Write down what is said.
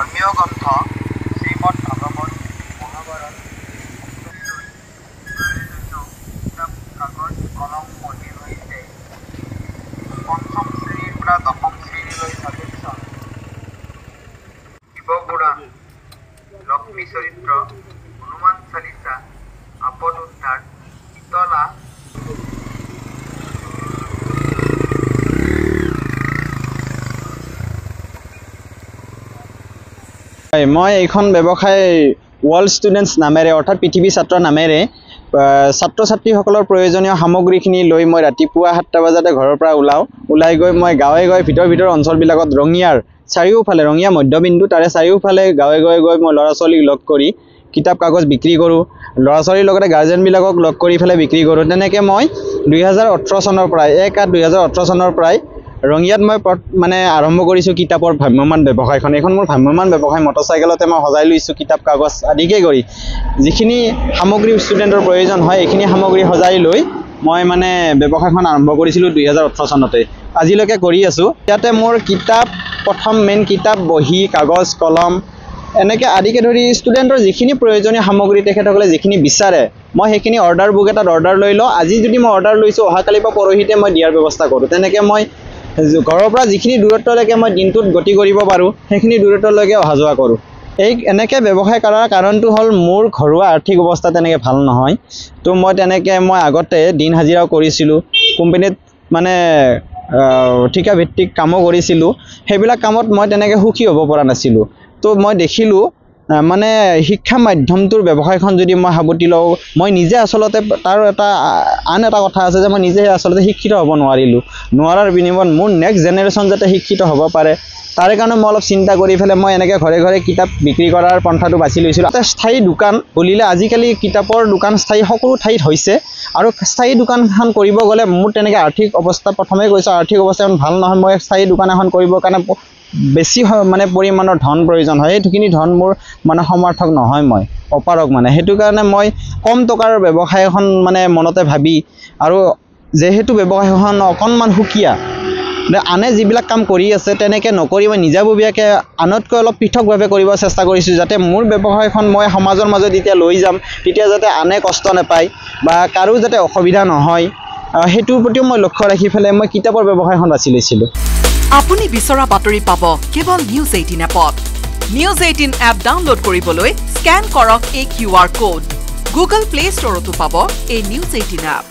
ধৰ্মীয় গ্ৰন্থ শ্ৰীমদ ভাগৱত মহাভাৰত কিতাপ কাগজ কলম পঢ়ি হৈছে পঞ্চম শ্ৰেণীৰ পৰা দশম শ্ৰেণীলৈ ছাব্জেকশ্যন শিৱপুৰাণ লক্ষ্মী চৰিত্ৰ হনুমান চালিচা আপদ উদ্ধাৰ শীতলা মই এইখন ব্যৱসায় ৱৰ্ল্ড ষ্টুডেণ্টছ নামেৰে অৰ্থাৎ পৃথিৱী ছাত্ৰ নামেৰে ছাত্ৰ ছাত্ৰীসকলৰ প্ৰয়োজনীয় সামগ্ৰীখিনি লৈ মই ৰাতিপুৱা 7টা বজাতে ঘৰৰ পৰা ওলাই গৈ মই গাঁৱে গাঁৱে ভিতৰ অঞ্চলবিলাকত ৰঙিয়াৰ চাৰিওফালে ৰঙিয়া মধ্যবিন্দু তাৰে চাৰিওফালে গাঁৱে গাঁৱে গৈ মই ল'ৰা ছোৱালীক লগ কৰি কিতাপ কাগজ বিক্ৰী কৰোঁ ল'ৰা ছোৱালীৰ লগতে গাৰ্জেনবিলাকক লগ কৰি পেলাই বিক্ৰী কৰোঁ তেনেকৈ মই 2018 চনৰ পৰাই 1/8/2018 চনৰ পৰাই ৰঙিয়াত মই মানে আৰম্ভ কৰিছোঁ কিতাপৰ ভ্ৰাম্যমান ব্যৱসায়খন এইখন মোৰ ভ্ৰাম্যমান ব্যৱসায় মটৰচাইকেলতে মই সজাই লৈছোঁ কিতাপ কাগজ আদিকে কৰি যিখিনি সামগ্ৰী ষ্টুডেণ্টৰ প্ৰয়োজন হয় এইখিনি সামগ্ৰী সজাই লৈ মই মানে ব্যৱসায়খন আৰম্ভ কৰিছিলোঁ 2018 চনতে আজিলৈকে কৰি আছোঁ ইয়াতে মোৰ কিতাপ প্ৰথম মেইন কিতাপ বহি কাগজ কলম এনেকৈ আদিকে ধৰি ষ্টুডেণ্টৰ যিখিনি প্ৰয়োজনীয় সামগ্ৰী তেখেতসকলে যিখিনি বিচাৰে মই সেইখিনি অৰ্ডাৰ বুক এটাত অৰ্ডাৰ লৈ লওঁ আজি যদি মই অৰ্ডাৰ লৈছোঁ অহাকালি বা পৰহিতে মই দিয়াৰ ব্যৱস্থা কৰোঁ তেনেকৈ মই ঘৰৰ পৰা যিখিনি দূৰত্বলৈকে মই দিনটোত গতি কৰিব পাৰোঁ সেইখিনি দূৰত্বলৈকে অহা যোৱা কৰোঁ এনেকৈ ব্যৱসায় কৰাৰ কাৰণটো হ'ল মোৰ ঘৰুৱা আৰ্থিক অৱস্থা তেনেকৈ ভাল নহয় তো মই তেনেকৈ মই আগতে দিন হাজিৰাও কৰিছিলোঁ কোম্পানীত মানে ঠিকাভিত্তিক কামো কৰিছিলোঁ সেইবিলাক কামত মই তেনেকৈ সুখী হ'ব পৰা নাছিলোঁ তো মই দেখিলোঁ মানে শিক্ষা মাধ্যমটোৰ ব্যৱসায়খন যদি মই সাৱটি লওঁ মই নিজে আচলতে তাৰ আন এটা কথা আছে যে মই নিজে আচলতে শিক্ষিত হ'ব নোৱাৰাৰ বিনিময়ত মোৰ নেক্সট জেনেৰেশ্যন যাতে শিক্ষিত হ'ব পাৰে তাৰে কাৰণে মই অলপ চিন্তা কৰি পেলাই মই এনেকৈ ঘৰে ঘৰে কিতাপ বিক্ৰী কৰাৰ পন্থাটো বাছি লৈছিলোঁ এটা স্থায়ী দোকান বুলিলে আজিকালি কিতাপৰ দোকান স্থায়ী সকলো ঠাইত হৈছে আৰু স্থায়ী দোকানখন কৰিব গ'লে মোৰ তেনেকৈ আৰ্থিক অৱস্থা প্ৰথমে কৈছোঁ আৰ্থিক অৱস্থা ভাল নহয় মই স্থায়ী দোকান এখন কৰিবৰ কাৰণে বেছি মানে পৰিমাণৰ ধন প্ৰয়োজন হয় সেইখিনি ধন মোৰ মানে সমৰ্থক নহয় মই অপাৰক মানে সেইটো কাৰণে মই কম টকাৰ ব্যৱসায় এখন মানে মনতে ভাবি আৰু যেহেতু ব্যৱসায়খন অকণমান সুকীয়া আনে যিবিলাক কাম কৰি আছে তেনেকৈ নকৰি মই নিজাববীয়াকৈ আনতকৈ অলপ পৃথকভাৱে কৰিব চেষ্টা কৰিছোঁ যাতে মোৰ ব্যৱসায়খন মই সমাজৰ মাজত এতিয়া লৈ যাম তেতিয়া যাতে আনে কষ্ট নাপায় বা কাৰো যাতে অসুবিধা নহয় সেইটোৰ প্ৰতিও মই লক্ষ্য ৰাখি পেলাই মই কিতাপৰ ব্যৱসায়খন বাছি লৈছিলোঁ আপুনি বিচৰা বাতৰি পাব কেৱল নিউজ 18 এপত নিউজ 18 এপ ডাউনলোড কৰিবলৈ স্ক্যান কৰক এই QR কোড গুগল প্লে ষ্টৰতো পাব এই নিউজ 18 এপ